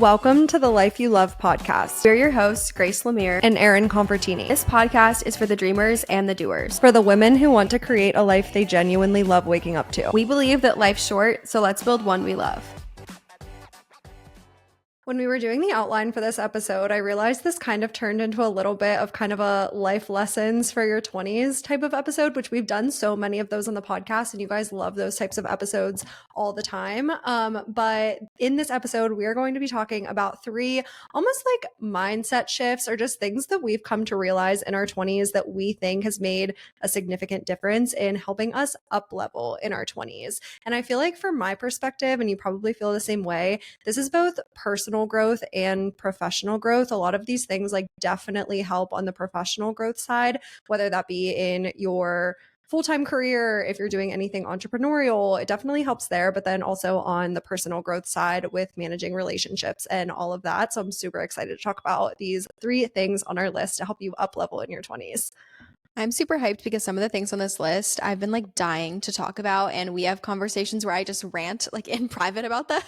Welcome to the Life You Love podcast. We're your hosts, Grace Lemire and Erin Convertini. This podcast is for the dreamers and the doers. For the women who want to create a life they genuinely love waking up to. We believe that life's short, so let's build one we love. When we were doing the outline for this episode, I realized this kind of turned into a little bit of kind of a life lessons for your 20s type of episode, which we've done so many of those on the podcast, and you guys love those types of episodes all the time. But in this episode, we are going to be talking about 3 almost like mindset shifts or just things that we've come to realize in our 20s that we think has made a significant difference in helping us up level in our 20s. And I feel like from my perspective, and you probably feel the same way, this is both personal growth and professional growth. A lot of these things like definitely help on the professional growth side, whether that be in your full-time career, if you're doing anything entrepreneurial, it definitely helps there, but then also on the personal growth side with managing relationships and all of that. So I'm super excited to talk about these 3 things on our list to help you up level in your 20s. I'm super hyped because some of the things on this list I've been like dying to talk about, and we have conversations where I just rant like in private about them.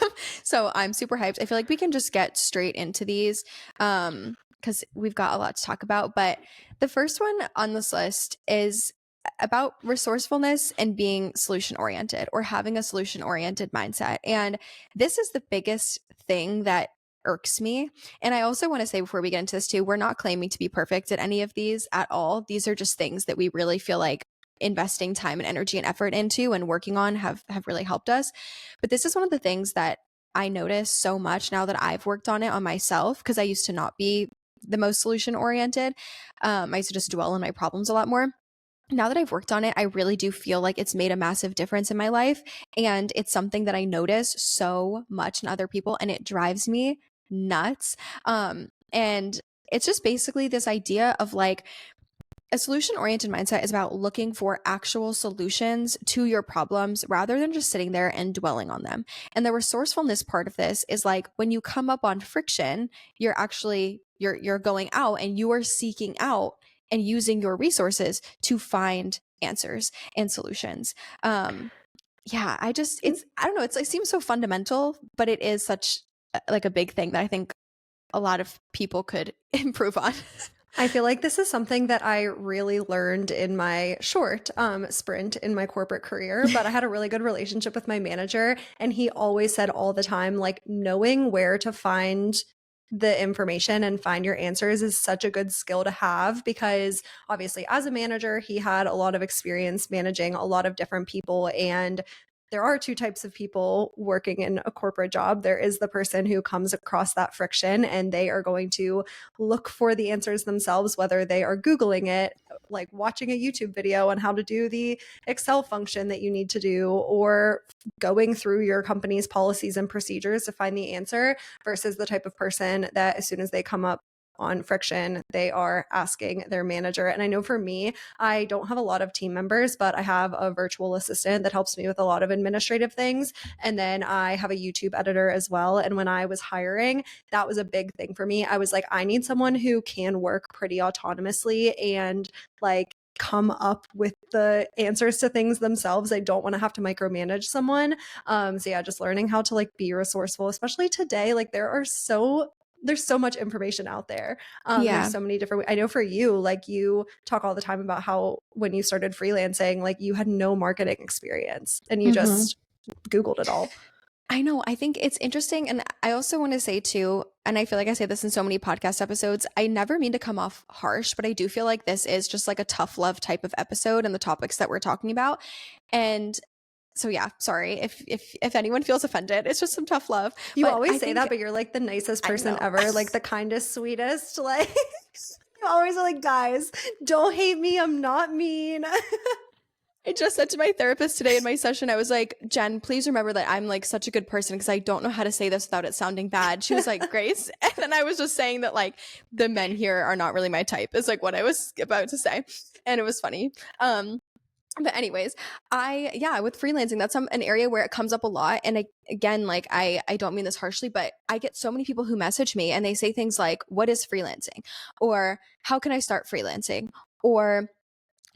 So I'm super hyped. I feel like we can just get straight into these because we've got a lot to talk about. But the first one on this list is about resourcefulness and being solution oriented or having a solution oriented mindset. And this is the biggest thing that irks me. And I also want to say before we get into this too, we're not claiming to be perfect at any of these at all. These are just things that we really feel like investing time and energy and effort into and working on have really helped us. But this is one of the things that I notice so much now that I've worked on it on myself, because I used to not be the most solution oriented. I used to just dwell on my problems a lot more. Now that I've worked on it, I really do feel like it's made a massive difference in my life. And it's something that I notice so much in other people, and it drives me nuts. And it's just basically this idea of like a solution oriented mindset is about looking for actual solutions to your problems rather than just sitting there and dwelling on them. And the resourcefulness part of this is like when you come up on friction, you're actually you're going out and you are seeking out and using your resources to find answers and solutions. Yeah, I don't know, it seems so fundamental, but it is such like a big thing that I think a lot of people could improve on. I feel like this is something that I really learned in my short sprint in my corporate career, but I had a really good relationship with my manager, and he always said all the time, like, knowing where to find the information and find your answers is such a good skill to have, because obviously as a manager, he had a lot of experience managing a lot of different people, and there are 2 types of people working in a corporate job. There is the person who comes across that friction and they are going to look for the answers themselves, whether they are Googling it, like watching a YouTube video on how to do the Excel function that you need to do, or going through your company's policies and procedures to find the answer, versus the type of person that as soon as they come up on friction, they are asking their manager. And I know for me, I don't have a lot of team members, but I have a virtual assistant that helps me with a lot of administrative things. And then I have a YouTube editor as well. And when I was hiring, that was a big thing for me. I was like, I need someone who can work pretty autonomously and like come up with the answers to things themselves. I don't want to have to micromanage someone. So yeah, just learning how to like be resourceful, especially today. Like there's so much information out there. There's so many different, I know for you, like you talk all the time about how when you started freelancing, like you had no marketing experience and you just Googled it all. I know. I think it's interesting. And I also want to say too, and I feel like I say this in so many podcast episodes, I never mean to come off harsh, but I do feel like this is just like a tough love type of episode and the topics that we're talking about. And so yeah, sorry if anyone feels offended. It's just some tough love. You always say that, but you're like the nicest person ever, like the kindest, sweetest. Like you always are like, guys, don't hate me. I'm not mean. I just said to my therapist today in my session, I was like, Jen, please remember that I'm like such a good person because I don't know how to say this without it sounding bad. She was like, Grace. And then I was just saying that like the men here are not really my type is like what I was about to say. And it was funny. But anyways, with freelancing, that's an area where it comes up a lot. And again, like I don't mean this harshly, but I get so many people who message me and they say things like, what is freelancing? Or how can I start freelancing? Or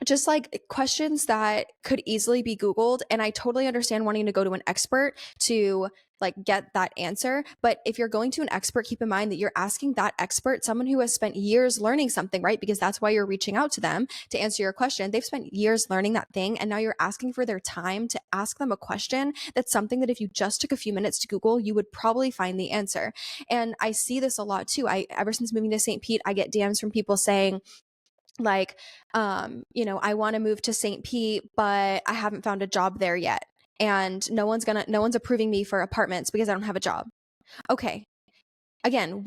just like questions that could easily be Googled. And I totally understand wanting to go to an expert to like get that answer. But if you're going to an expert, keep in mind that you're asking that expert, someone who has spent years learning something, right? Because that's why you're reaching out to them to answer your question. They've spent years learning that thing, and now you're asking for their time to ask them a question that's something that if you just took a few minutes to Google, you would probably find the answer. And I see this a lot too. I ever since moving to St. Pete, I get DMs from people saying, like, I want to move to St. Pete, but I haven't found a job there yet. And no one's approving me for apartments because I don't have a job. Okay. Again,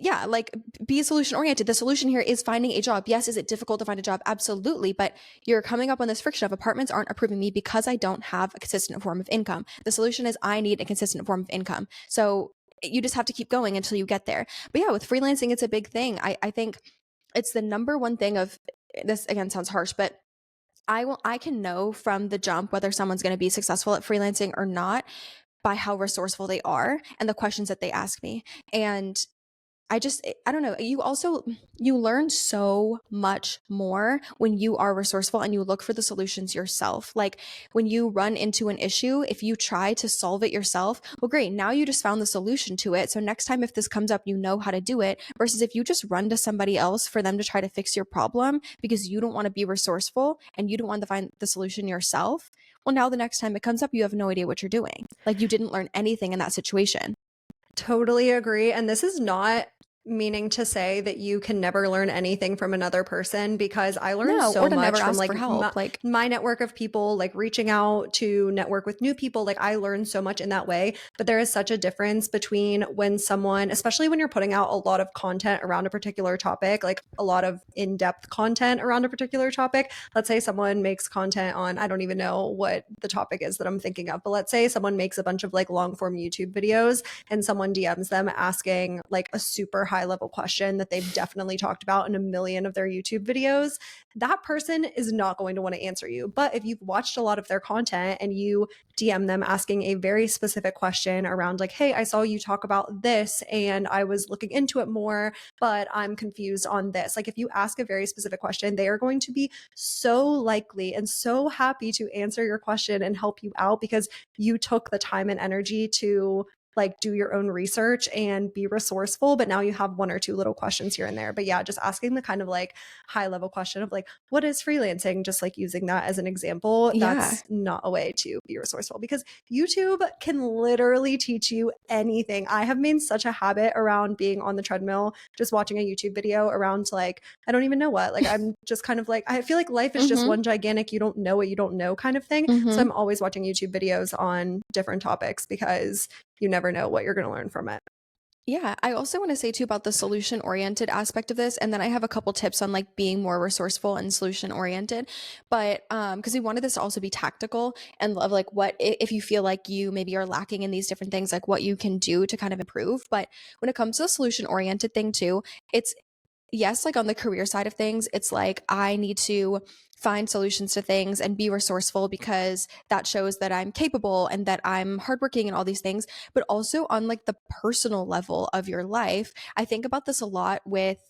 yeah, like be solution oriented. The solution here is finding a job. Yes, is it difficult to find a job? Absolutely. But you're coming up on this friction of apartments aren't approving me because I don't have a consistent form of income. The solution is I need a consistent form of income. So you just have to keep going until you get there. But yeah, with freelancing, it's a big thing. I think it's the number one thing of this, again, sounds harsh, but I can know from the jump whether someone's going to be successful at freelancing or not by how resourceful they are and the questions that they ask me. And I don't know. You learn so much more when you are resourceful and you look for the solutions yourself. Like when you run into an issue, if you try to solve it yourself, well, great. Now you just found the solution to it. So next time if this comes up, you know how to do it versus if you just run to somebody else for them to try to fix your problem because you don't want to be resourceful and you don't want to find the solution yourself. Well, now the next time it comes up, you have no idea what you're doing. Like you didn't learn anything in that situation. Totally agree. And this is not meaning to say that you can never learn anything from another person, because I learned No, or so to never much from ask like for help. Like, my network of people, like reaching out to network with new people. Like I learned so much in that way. But there is such a difference between when someone, especially when you're putting out a lot of content around a particular topic, like a lot of in-depth content around a particular topic. Let's say someone makes content on, I don't even know what the topic is that I'm thinking of, but let's say someone makes a bunch of like long form YouTube videos and someone DMs them asking like a super high level question that they've definitely talked about in a million of their YouTube videos. That person is not going to want to answer you. But if you've watched a lot of their content and you DM them asking a very specific question around like, hey, I saw you talk about this and I was looking into it more, but I'm confused on this. Like if you ask a very specific question, they are going to be so likely and so happy to answer your question and help you out because you took the time and energy to like do your own research and be resourceful. But now you have one or two little questions here and there. But yeah, just asking the kind of like high level question of like, what is freelancing? Just like using that as an example, yeah. that's not a way to be resourceful because YouTube can literally teach you anything. I have made such a habit around being on the treadmill, just watching a YouTube video around like, I don't even know what, like, I'm just kind of like, I feel like life is just Mm-hmm. one gigantic, you don't know what you don't know kind of thing. So Mm-hmm. I'm always watching YouTube videos on different topics because you never know what you're going to learn from it. Yeah, I also want to say too about the solution oriented aspect of this. And then I have a couple tips on like being more resourceful and solution oriented. But because we wanted this to also be tactical and of like what if you feel like you maybe are lacking in these different things, like what you can do to kind of improve. But when it comes to the solution oriented thing too, it's yes, like on the career side of things, it's like I need to find solutions to things and be resourceful because that shows that I'm capable and that I'm hardworking and all these things. But also on like the personal level of your life, I think about this a lot with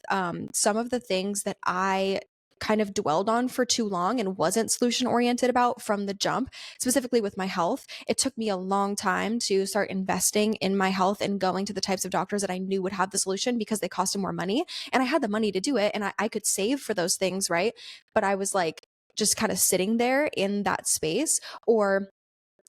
some of the things that I kind of dwelled on for too long and wasn't solution oriented about from the jump, specifically with my health. It took me a long time to start investing in my health and going to the types of doctors that I knew would have the solution because they costed more money. And I had the money to do it and I could save for those things, right? But I was like, just kind of sitting there in that space or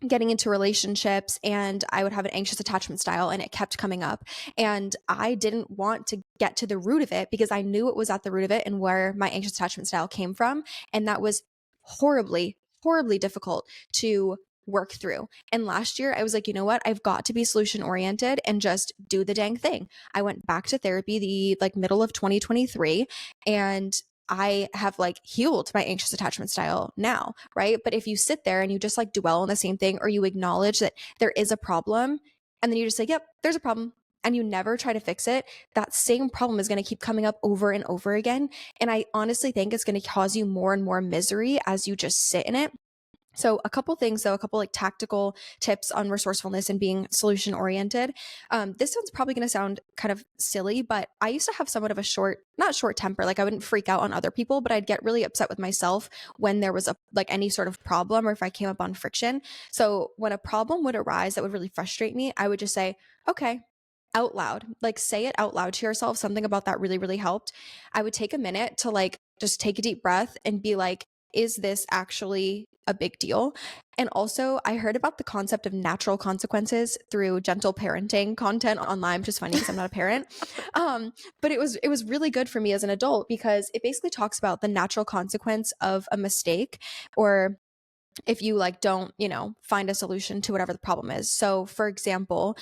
getting into relationships and I would have an anxious attachment style and it kept coming up. And I didn't want to get to the root of it because I knew it was at the root of it and where my anxious attachment style came from. And that was horribly, horribly difficult to work through. And last year I was like, you know what? I've got to be solution oriented and just do the dang thing. I went back to therapy the like middle of 2023 and I have like healed my anxious attachment style now, right? But if you sit there and you just like dwell on the same thing or you acknowledge that there is a problem and then you just say, yep, there's a problem, and you never try to fix it, that same problem is going to keep coming up over and over again. And I honestly think it's going to cause you more and more misery as you just sit in it So a couple things though, a couple like tactical tips on resourcefulness and being solution oriented. This one's probably going to sound kind of silly, but I used to have somewhat of a not short temper. Like I wouldn't freak out on other people, but I'd get really upset with myself when there was like any sort of problem or if I came up on friction. So when a problem would arise that would really frustrate me, I would just say, okay, out loud, like say it out loud to yourself. Something about that really, really helped. I would take a minute to like just take a deep breath and be like, is this actually a big deal? And also, I heard about the concept of natural consequences through gentle parenting content online, which is funny because I'm not a parent. But it was really good for me as an adult because it basically talks about the natural consequence of a mistake, or if you like don't, find a solution to whatever the problem is. So, for example,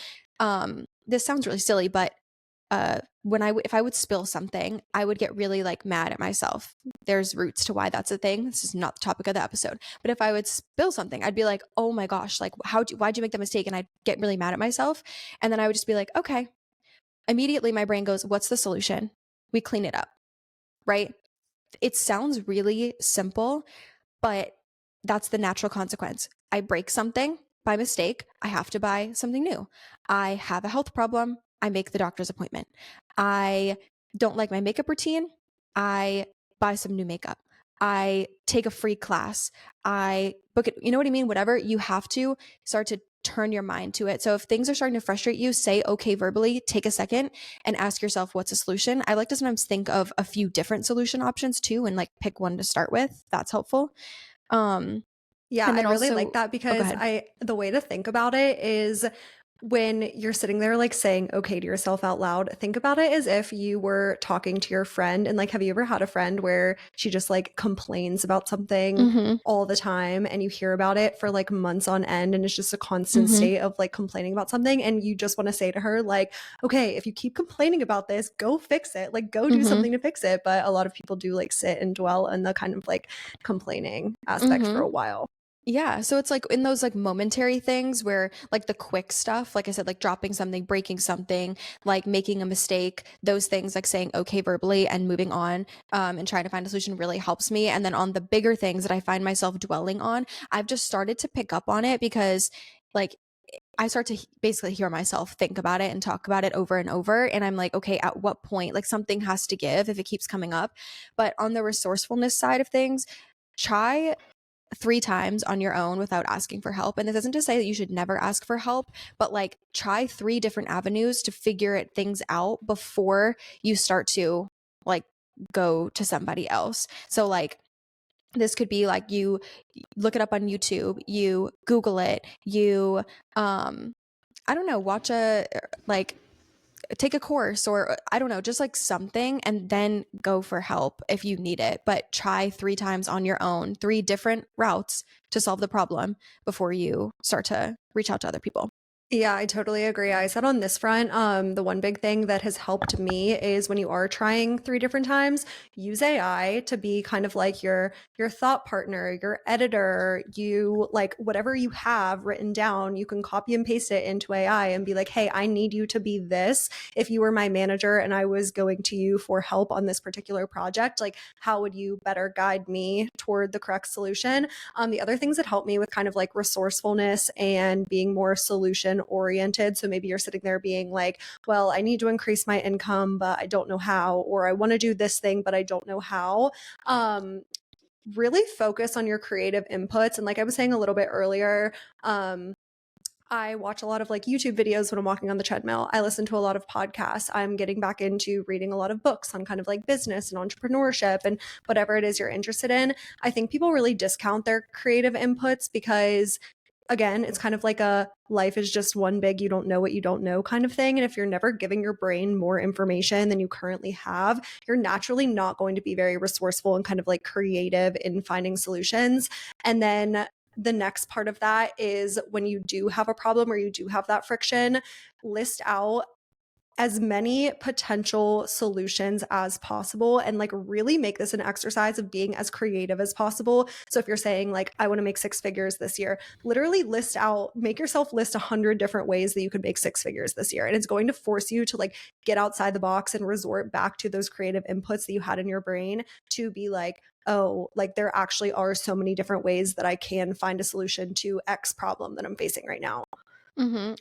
this sounds really silly, but if I would spill something, I would get really like mad at myself. There's roots to why that's a thing. This is not the topic of the episode. But if I would spill something, I'd be like, "Oh my gosh, like why'd you make that mistake?" And I'd get really mad at myself. And then I would just be like, "Okay." Immediately my brain goes, "What's the solution?" We clean it up, right? It sounds really simple, but that's the natural consequence. I break something by mistake. I have to buy something new. I have a health problem. I make the doctor's appointment. I don't like my makeup routine. I buy some new makeup. I take a free class. I book it. You know what I mean? Whatever. You have to start to turn your mind to it. So if things are starting to frustrate you, say okay verbally, take a second and ask yourself what's a solution. I like to sometimes think of a few different solution options too and like pick one to start with. That's helpful. Um, Yeah, and I then really like also, that oh, go because ahead. the way to think about it is when you're sitting there like saying okay to yourself out loud, think about it as if you were talking to your friend. And like, have you ever had a friend where she just like complains about something Mm-hmm. all the time and you hear about it for like months on end and it's just a constant Mm-hmm. state of like complaining about something and you just want to say to her like, okay, if you keep complaining about this, go fix it, like go do Mm-hmm. something to fix it. But a lot of people do like sit and dwell in the kind of like complaining aspect for Mm-hmm. a while. Yeah. So it's like in those like momentary things where like the quick stuff, like I said, like dropping something, breaking something, like making a mistake, those things like saying okay verbally and moving on, and trying to find a solution really helps me. And then on the bigger things that I find myself dwelling on, I've just started to pick up on it because like I start to basically hear myself think about it and talk about it over and over. And I'm like, okay, at what point, like something has to give if it keeps coming up. But on the resourcefulness side of things, try 3 times on your own without asking for help. And this isn't to say that you should never ask for help, but like try 3 different avenues to figure things out before you start to like go to somebody else. So like this could be like you look it up on YouTube, you Google it, you I don't know, watch a like take a course or I don't know, just like something and then go for help if you need it. But try 3 times on your own, 3 different routes to solve the problem before you start to reach out to other people. Yeah, I totally agree. I said on this front, the one big thing that has helped me is when you are trying 3 different times, use AI to be kind of like your thought partner, your editor, you like whatever you have written down, you can copy and paste it into AI and be like, hey, I need you to be this. If you were my manager and I was going to you for help on this particular project, like how would you better guide me toward the correct solution? The other things that help me with kind of like resourcefulness and being more solution oriented. So maybe you're sitting there being like, well, I need to increase my income, but I don't know how, or I want to do this thing, but I don't know how. Really focus on your creative inputs. And like I was saying a little bit earlier, I watch a lot of like YouTube videos when I'm walking on the treadmill. I listen to a lot of podcasts. I'm getting back into reading a lot of books on kind of like business and entrepreneurship and whatever it is you're interested in. I think people really discount their creative inputs because again, it's kind of like a life is just one big you don't know what you don't know kind of thing. And if you're never giving your brain more information than you currently have, you're naturally not going to be very resourceful and kind of like creative in finding solutions. And then the next part of that is when you do have a problem or you do have that friction, list out as many potential solutions as possible and like really make this an exercise of being as creative as possible. So if you're saying like, I want to make six figures this year, literally make yourself list 100 different ways that you could make six figures this year. And it's going to force you to like get outside the box and resort back to those creative inputs that you had in your brain to be like, oh, like there actually are so many different ways that I can find a solution to X problem that I'm facing right now.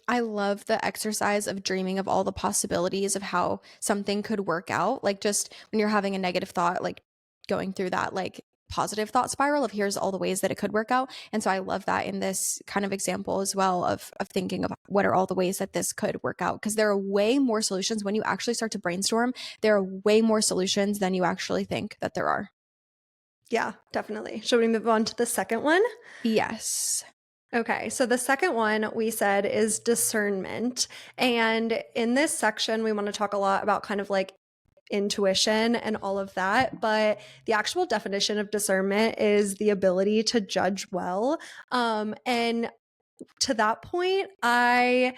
I love the exercise of dreaming of all the possibilities of how something could work out. Like just when you're having a negative thought, like going through that like positive thought spiral of here's all the ways that it could work out. And so I love that in this kind of example as well of thinking of what are all the ways that this could work out. Because there are way more solutions when you actually start to brainstorm. There are way more solutions than you actually think that there are. Yeah, definitely. Should we move on to the second one? Yes. Okay, so the second one we said is discernment. And in this section, we want to talk a lot about kind of like intuition and all of that. But the actual definition of discernment is the ability to judge well. And to that point, I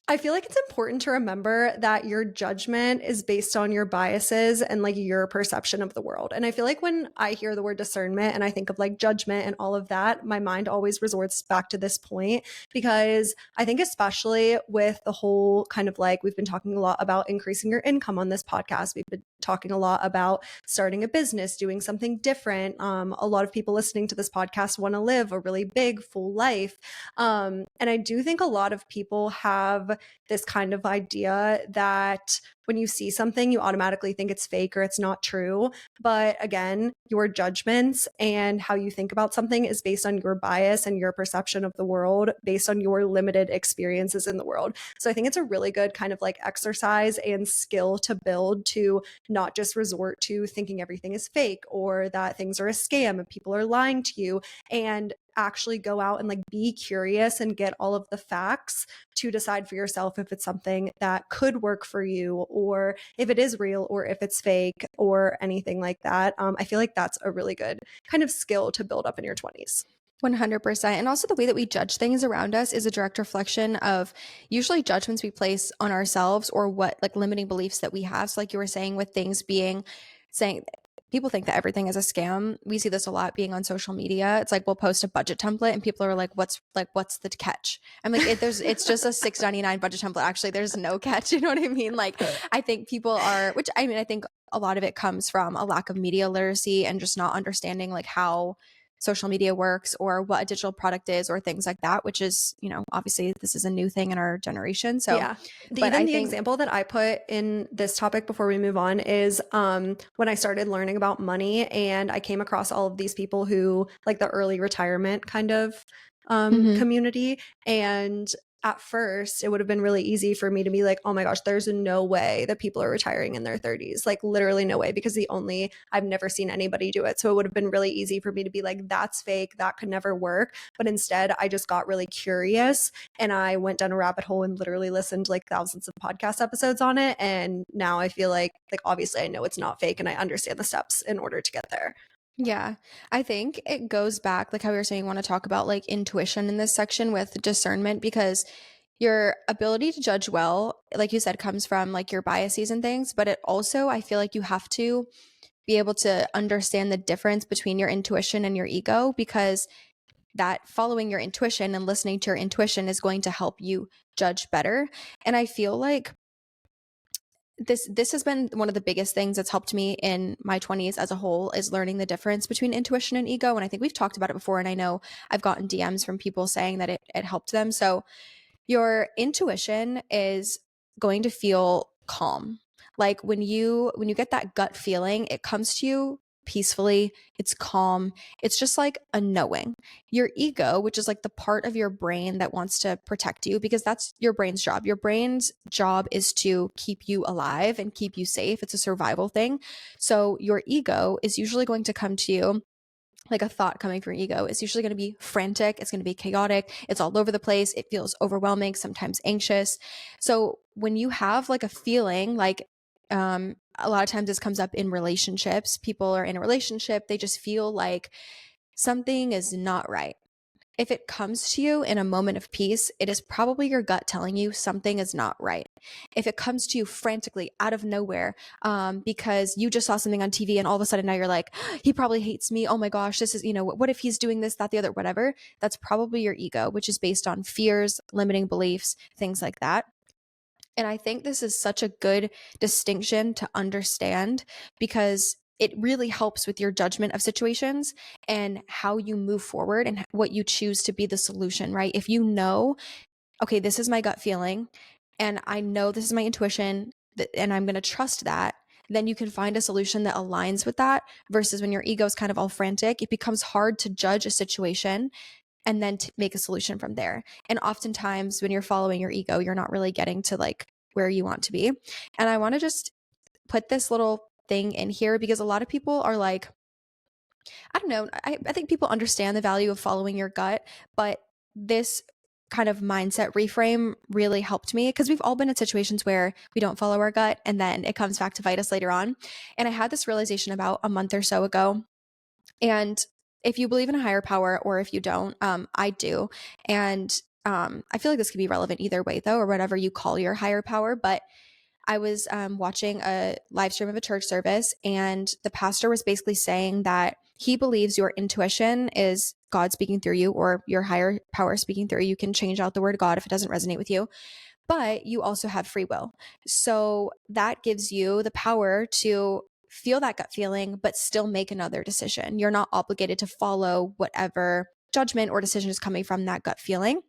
I feel like it's important to remember that your judgment is based on your biases and like your perception of the world. And I feel like when I hear the word discernment and I think of like judgment and all of that, my mind always resorts back to this point because I think, especially with the whole kind of like we've been talking a lot about increasing your income on this podcast, we've been talking a lot about starting a business, doing something different. A lot of people listening to this podcast want to live a really big, full life. And I do think a lot of people have this kind of idea that when you see something, you automatically think it's fake or it's not true. But again, your judgments and how you think about something is based on your bias and your perception of the world based on your limited experiences in the world. So I think it's a really good kind of like exercise and skill to build to not just resort to thinking everything is fake or that things are a scam and people are lying to you, and actually go out and like be curious and get all of the facts to decide for yourself if it's something that could work for you or if it is real or if it's fake or anything like that. I feel like that's a really good kind of skill to build up in your 20s. 100%. And also, the way that we judge things around us is a direct reflection of usually judgments we place on ourselves or what like limiting beliefs that we have. So, like you were saying, with things being saying, people think that everything is a scam. We see this a lot being on social media. It's like we'll post a budget template and people are like, what's the catch? I'm like, it's just a $6.99 budget template. Actually, there's no catch. You know what I mean? Like, I think people are, which I mean, I think a lot of it comes from a lack of media literacy and just not understanding like how social media works or what a digital product is or things like that, which is, you know, obviously this is a new thing in our generation. So, Yeah. but Even I the think, example that I put in this topic before we move on is when I started learning about money and I came across all of these people who like the early retirement kind of mhm. community. And at first, it would have been really easy for me to be like, oh my gosh, there's no way that people are retiring in their 30s. Like, literally, no way, because I've never seen anybody do it. So it would have been really easy for me to be like, that's fake. That could never work. But instead, I just got really curious and I went down a rabbit hole and literally listened to like thousands of podcast episodes on it. And now I feel like obviously I know it's not fake and I understand the steps in order to get there. Yeah, I think it goes back, like how we were saying, want to talk about like intuition in this section with discernment because your ability to judge well, like you said, comes from like your biases and things. But it also, I feel like you have to be able to understand the difference between your intuition and your ego because that following your intuition and listening to your intuition is going to help you judge better. And I feel like this has been one of the biggest things that's helped me in my 20s as a whole is learning the difference between intuition and ego. And I think we've talked about it before, and I know I've gotten DMs from people saying that it helped them. So your intuition is going to feel calm. Like when you get that gut feeling, it comes to you peacefully, it's calm. It's just like a knowing. Your ego, which is like the part of your brain that wants to protect you because that's your brain's job. Your brain's job is to keep you alive and keep you safe. It's a survival thing. So your ego is usually going to come to you like a thought coming from your ego is usually going to be frantic. It's going to be chaotic. It's all over the place. It feels overwhelming, sometimes anxious. So when you have like a feeling like, a lot of times this comes up in relationships. People are in a relationship. They just feel like something is not right. If it comes to you in a moment of peace, it is probably your gut telling you something is not right. If it comes to you frantically out of nowhere, because you just saw something on TV and all of a sudden now you're like, he probably hates me. Oh my gosh, this is, what if he's doing this, that, the other, whatever. That's probably your ego, which is based on fears, limiting beliefs, things like that. And I think this is such a good distinction to understand because it really helps with your judgment of situations and how you move forward and what you choose to be the solution, right? If you know, okay, this is my gut feeling and I know this is my intuition and I'm going to trust that, then you can find a solution that aligns with that versus when your ego is kind of all frantic, it becomes hard to judge a situation and then to make a solution from there. And oftentimes when you're following your ego, you're not really getting to like where you want to be. And I want to just put this little thing in here because a lot of people are like, I don't know, I think people understand the value of following your gut, but this kind of mindset reframe really helped me because we've all been in situations where we don't follow our gut and then it comes back to bite us later on. And I had this realization about a month or so ago. And if you believe in a higher power or if you don't, I do. And I feel like this could be relevant either way, though, or whatever you call your higher power. But I was watching a live stream of a church service, and the pastor was basically saying that he believes your intuition is God speaking through you or your higher power speaking through you. You can change out the word God if it doesn't resonate with you, but you also have free will. So that gives you the power to feel that gut feeling, but still make another decision. You're not obligated to follow whatever judgment or decision is coming from that gut feeling.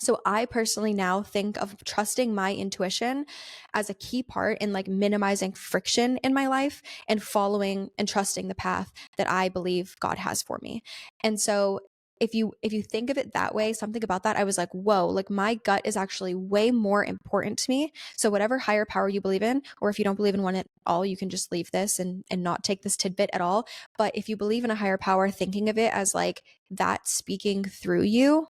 So I personally now think of trusting my intuition as a key part in like minimizing friction in my life and following and trusting the path that I believe God has for me. And so if you think of it that way, something about that, I was like, whoa, like my gut is actually way more important to me. So whatever higher power you believe in, or if you don't believe in one at all, you can just leave this and not take this tidbit at all. But if you believe in a higher power, thinking of it as like that speaking through you,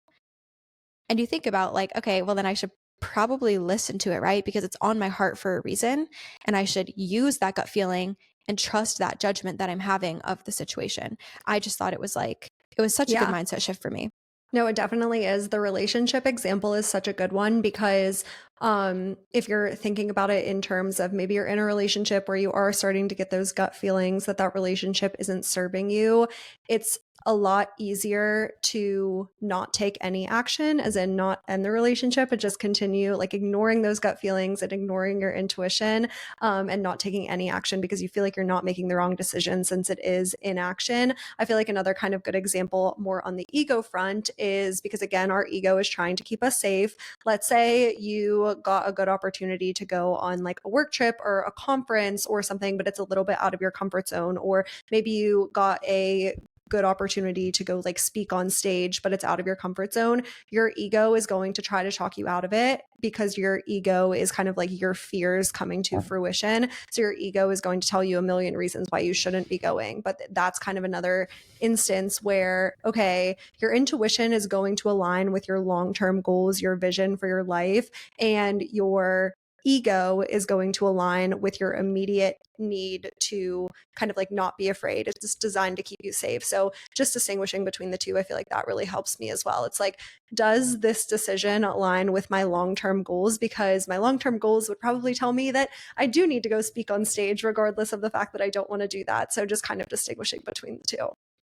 and you think about like, okay, well then I should probably listen to it, right? Because it's on my heart for a reason. And I should use that gut feeling and trust that judgment that I'm having of the situation. I just thought it was like, it was such a good Yeah. mindset shift for me. No, it definitely is. The relationship example is such a good one because if you're thinking about it in terms of maybe you're in a relationship where you are starting to get those gut feelings that that relationship isn't serving you, it's a lot easier to not take any action, as in not end the relationship and just continue like ignoring those gut feelings and ignoring your intuition, and not taking any action because you feel like you're not making the wrong decision since it is inaction. I feel like another kind of good example more on the ego front is because again, our ego is trying to keep us safe. Let's say you got a good opportunity to go on like a work trip or a conference or something, but it's a little bit out of your comfort zone, or maybe you got a good opportunity to go like speak on stage, but it's out of your comfort zone. Your ego is going to try to talk you out of it because your ego is kind of like your fears coming to fruition. So your ego is going to tell you a million reasons why you shouldn't be going. But that's kind of another instance where, okay, your intuition is going to align with your long-term goals, your vision for your life, and your ego is going to align with your immediate need to kind of like not be afraid. It's just designed to keep you safe. So just distinguishing between the two, I feel like that really helps me as well. It's like, does this decision align with my long-term goals? Because my long-term goals would probably tell me that I do need to go speak on stage, regardless of the fact that I don't want to do that. So just kind of distinguishing between the two.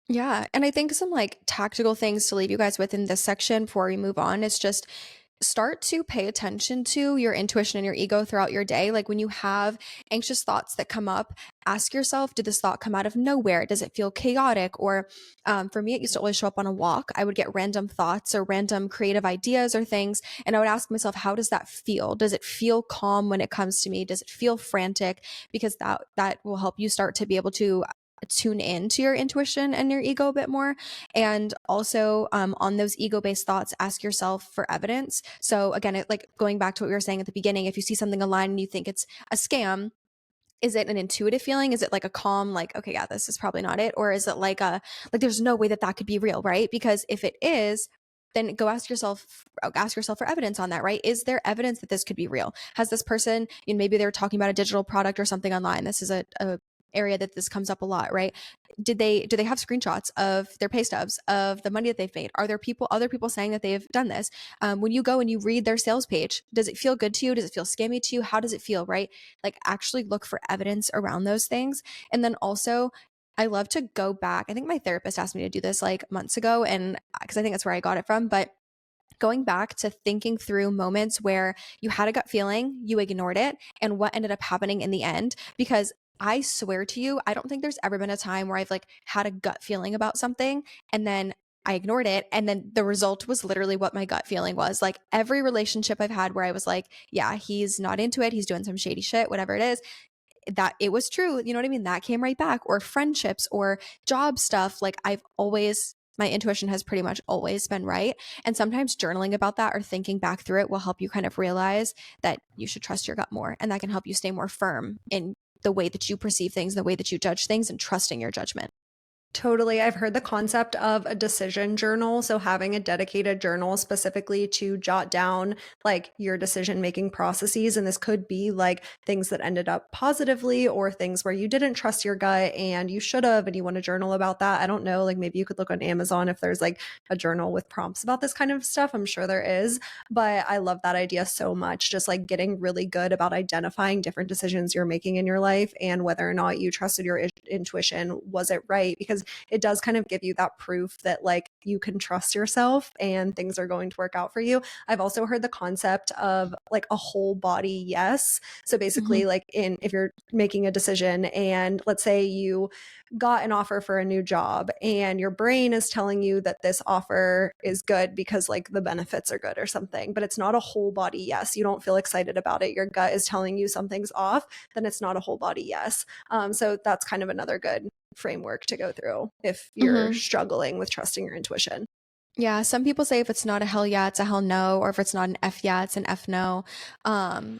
Yeah. And I think some like tactical things to leave you guys with in this section before we move on is just start to pay attention to your intuition and your ego throughout your day. Like when you have anxious thoughts that come up, ask yourself, did this thought come out of nowhere? Does it feel chaotic? Or for me, it used to always show up on a walk. I would get random thoughts or random creative ideas or things. And I would ask myself, how does that feel? Does it feel calm when it comes to me? Does it feel frantic? Because that will help you start to be able to tune in to your intuition and your ego a bit more. And also on those ego-based thoughts, ask yourself for evidence. So again, like going back to what we were saying at the beginning, if you see something online and you think it's a scam, is it an intuitive feeling? Is it like a calm, like, okay, yeah, this is probably not it? Or is it like like there's no way that that could be real, right? Because if it is, then go ask yourself for evidence on that, right? Is there evidence that this could be real? Has this person, maybe they're talking about a digital product or something online. This is a area that this comes up a lot, right? Do they have screenshots of their pay stubs of the money that they've made? Are there other people saying that they've done this? When you go and you read their sales page, does it feel good to you? Does it feel scammy to you? How does it feel, right? Like actually look for evidence around those things. And then also, I love to go back. I think my therapist asked me to do this like months ago, and because I think that's where I got it from, but going back to thinking through moments where you had a gut feeling, you ignored it, and what ended up happening in the end. Because I swear to you, I don't think there's ever been a time where I've like had a gut feeling about something and then I ignored it. And then the result was literally what my gut feeling was. Like every relationship I've had where I was like, yeah, he's not into it. He's doing some shady shit, whatever it is, that it was true. You know what I mean? That came right back. Or friendships or job stuff. Like my intuition has pretty much always been right. And sometimes journaling about that or thinking back through it will help you kind of realize that you should trust your gut more. And that can help you stay more firm in the way that you perceive things, the way that you judge things, and trusting your judgment. Totally. I've heard the concept of a decision journal. So having a dedicated journal specifically to jot down like your decision making processes. And this could be like things that ended up positively or things where you didn't trust your gut and you should have, and you want to journal about that. I don't know. Like maybe you could look on Amazon if there's like a journal with prompts about this kind of stuff. I'm sure there is. But I love that idea so much. Just like getting really good about identifying different decisions you're making in your life and whether or not you trusted your intuition. Was it right? Because it does kind of give you that proof that like you can trust yourself and things are going to work out for you. I've also heard the concept of like a whole body yes. So basically Mhm. like if you're making a decision and let's say you got an offer for a new job and your brain is telling you that this offer is good because like the benefits are good or something, but it's not a whole body yes. You don't feel excited about it. Your gut is telling you something's off, then it's not a whole body yes. So that's kind of another good framework to go through if you're Mhm. struggling with trusting your intuition. Yeah, some people say if it's not a hell yeah, it's a hell no, or if it's not an F yeah, it's an F no.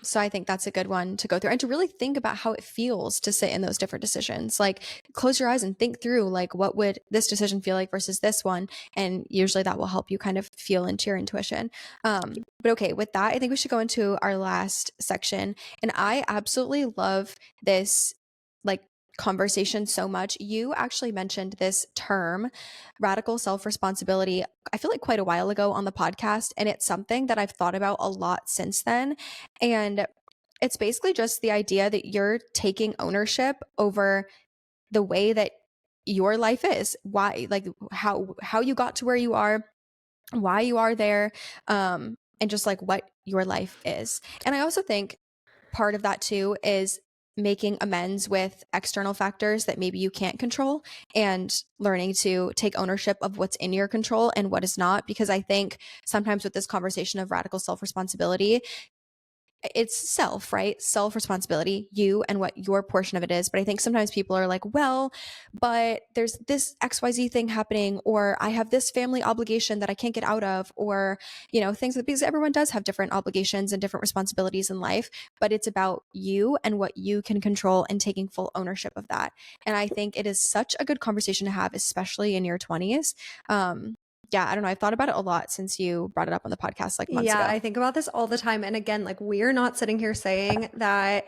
So I think that's a good one to go through and to really think about how it feels to sit in those different decisions. Like close your eyes and think through like what would this decision feel like versus this one, and usually that will help you kind of feel into your intuition. But okay, with that, I think we should go into our last section, and I absolutely love this like conversation so much. You actually mentioned this term, radical self responsibility, I feel like quite a while ago on the podcast. And it's something that I've thought about a lot since then. And it's basically just the idea that you're taking ownership over the way that your life is, why, like how you got to where you are, why you are there, and just like what your life is. And I also think part of that too is making amends with external factors that maybe you can't control and learning to take ownership of what's in your control and what is not. Because I think sometimes with this conversation of radical self responsibility, it's self, right? Self responsibility, you and what your portion of it is. But I think sometimes people are like, well, but there's this XYZ thing happening, or I have this family obligation that I can't get out of, or, things that because everyone does have different obligations and different responsibilities in life, but it's about you and what you can control and taking full ownership of that. And I think it is such a good conversation to have, especially in your 20s. Yeah, I don't know. I've thought about it a lot since you brought it up on the podcast like months Yeah, ago. I think about this all the time. And again, like we're not sitting here saying that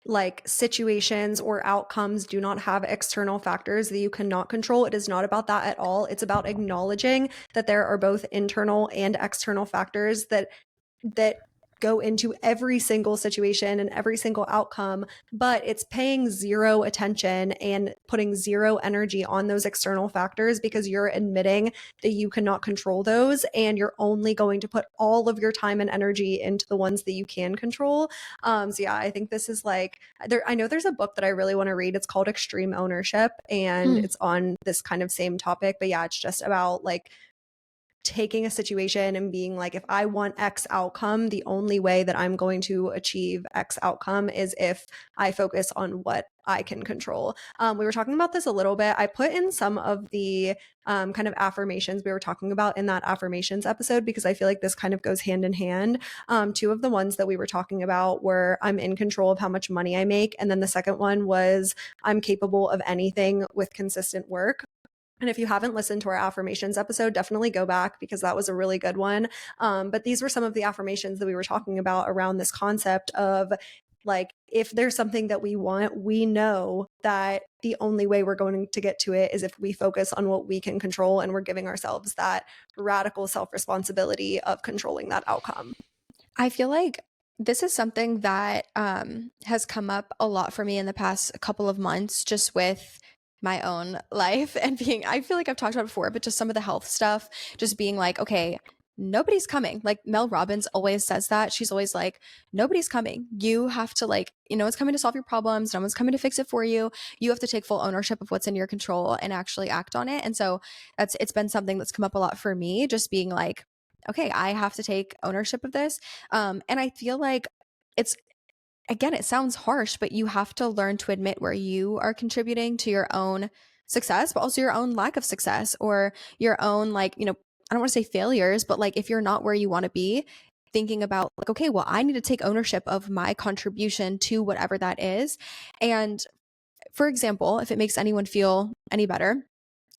like situations or outcomes do not have external factors that you cannot control. It is not about that at all. It's about acknowledging that there are both internal and external factors that go into every single situation and every single outcome, but it's paying zero attention and putting zero energy on those external factors because you're admitting that you cannot control those and you're only going to put all of your time and energy into the ones that you can control. So yeah, I think this is like I know there's a book that I really want to read. It's called Extreme Ownership and Mm. it's on this kind of same topic, but yeah, it's just about like taking a situation and being like, if I want X outcome, the only way that I'm going to achieve X outcome is if I focus on what I can control. We were talking about this a little bit. I put in some of the kind of affirmations we were talking about in that affirmations episode because I feel like this kind of goes hand in hand. Two of the ones that we were talking about were I'm in control of how much money I make. And then the second one was I'm capable of anything with consistent work. And if you haven't listened to our affirmations episode, definitely go back because that was a really good one. But these were some of the affirmations that we were talking about around this concept of Like, if there's something that we want, we know that the only way we're going to get to it is if we focus on what we can control and we're giving ourselves that radical self responsibility of controlling that outcome. I feel like this is something that has come up a lot for me in the past couple of months, just with my own life and being, I feel like I've talked about it before, but just some of the health stuff, just being like, okay, nobody's coming. Like Mel Robbins always says that. She's always like, nobody's coming. You have to, like, no one's coming to solve your problems. No one's coming to fix it for you. You have to take full ownership of what's in your control and actually act on it. And so it's been something that's come up a lot for me, just being like, okay, I have to take ownership of this. And I feel like it's, again, it sounds harsh, but you have to learn to admit where you are contributing to your own success, but also your own lack of success or your own, like, I don't want to say failures, but like if you're not where you want to be, thinking about like, okay, well, I need to take ownership of my contribution to whatever that is. And for example, if it makes anyone feel any better,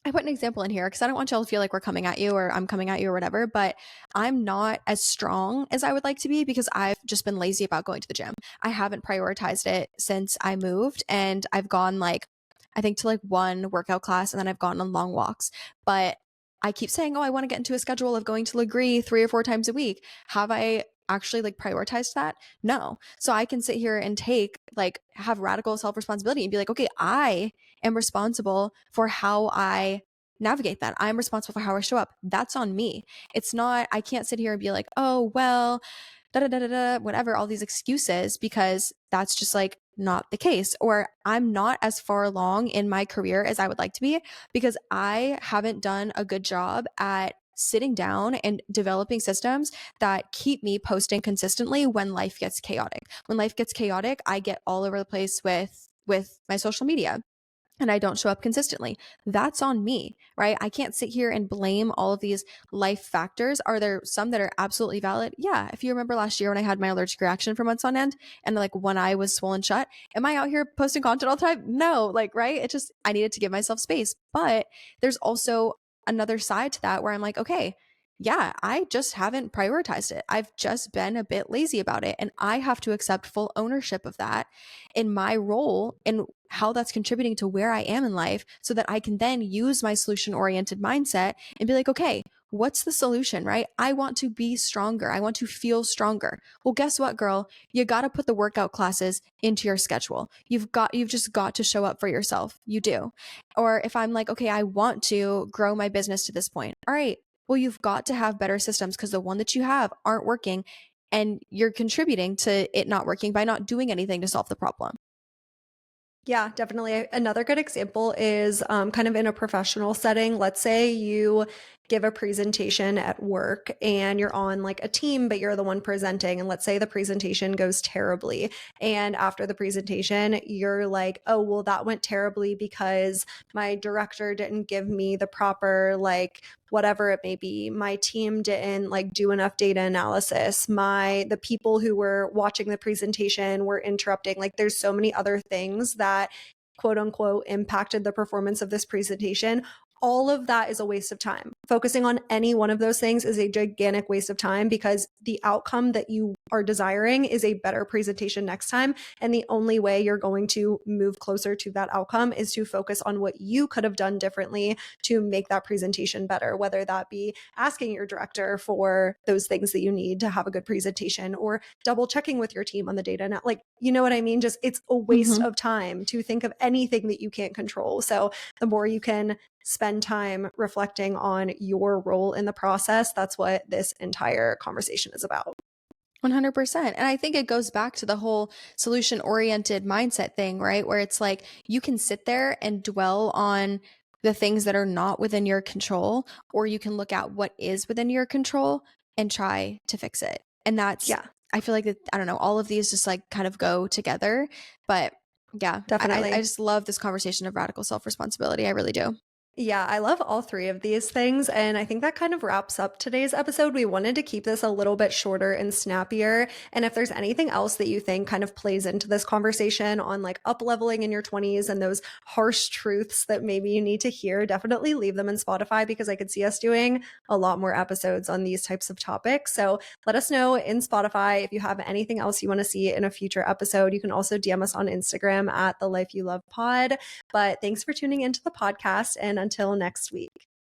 I put an example in here because I don't want y'all to feel like we're coming at you or I'm coming at you or whatever, but I'm not as strong as I would like to be because I've just been lazy about going to the gym. I haven't prioritized it since I moved and I've gone like, I think to like one workout class and then I've gone on long walks. But I keep saying, oh, I want to get into a schedule of going to Legree 3 or 4 times a week. Have I actually like prioritized that? No. So I can sit here and take like have radical self responsibility and be like, okay, I am responsible for how I navigate that. I'm responsible for how I show up. That's on me. It's not, I can't sit here and be like, oh, well, da da da da da, whatever, all these excuses, because that's just like not the case. Or I'm not as far along in my career as I would like to be because I haven't done a good job at sitting down and developing systems that keep me posting consistently when life gets chaotic. When life gets chaotic, I get all over the place with my social media and I don't show up consistently. That's on me, right? I can't sit here and blame all of these life factors. Are there some that are absolutely valid? Yeah. If you remember last year when I had my allergic reaction for months on end and like one eye was swollen shut, am I out here posting content all the time? No, like, right? It just, I needed to give myself space. But there's also another side to that where I'm like, okay, yeah, I just haven't prioritized it. I've just been a bit lazy about it. And I have to accept full ownership of that in my role and how that's contributing to where I am in life so that I can then use my solution oriented mindset and be like, okay, what's the solution, right? I want to be stronger. I want to feel stronger. Well, guess what, girl? You got to put the workout classes into your schedule. You've just got to show up for yourself. You do. Or if I'm like, okay, I want to grow my business to this point. All right. Well, you've got to have better systems because the one that you have aren't working and you're contributing to it not working by not doing anything to solve the problem. Yeah, definitely. Another good example is kind of in a professional setting. Let's say you give a presentation at work and you're on like a team, but you're the one presenting. And let's say the presentation goes terribly. And after the presentation, you're like, oh, well, that went terribly because my director didn't give me the proper, like, whatever it may be. My team didn't like do enough data analysis. The people who were watching the presentation were interrupting. Like there's so many other things that quote unquote impacted the performance of this presentation. All of that is a waste of time. Focusing on any one of those things is a gigantic waste of time because the outcome that you are desiring is a better presentation next time. And the only way you're going to move closer to that outcome is to focus on what you could have done differently to make that presentation better, whether that be asking your director for those things that you need to have a good presentation or double checking with your team on the data. Now, like, you know what I mean? Just it's a waste Mm-hmm. of time to think of anything that you can't control. So the more you can spend time reflecting on your role in the process, that's what this entire conversation is about. 100%. And I think it goes back to the whole solution oriented mindset thing, right? Where it's like you can sit there and dwell on the things that are not within your control, or you can look at what is within your control and try to fix it. And that's, Yeah, I feel like that, I don't know, all of these just like kind of go together. But yeah, I definitely. just love this conversation of radical self responsibility. I really do. Yeah, I love all three of these things. And I think that kind of wraps up today's episode. We wanted to keep this a little bit shorter and snappier. And if there's anything else that you think kind of plays into this conversation on like up leveling in your 20s and those harsh truths that maybe you need to hear, definitely leave them in Spotify because I could see us doing a lot more episodes on these types of topics. So let us know in Spotify if you have anything else you want to see in a future episode. You can also DM us on Instagram at the Life You Love Pod. But thanks for tuning into the podcast. And until next week.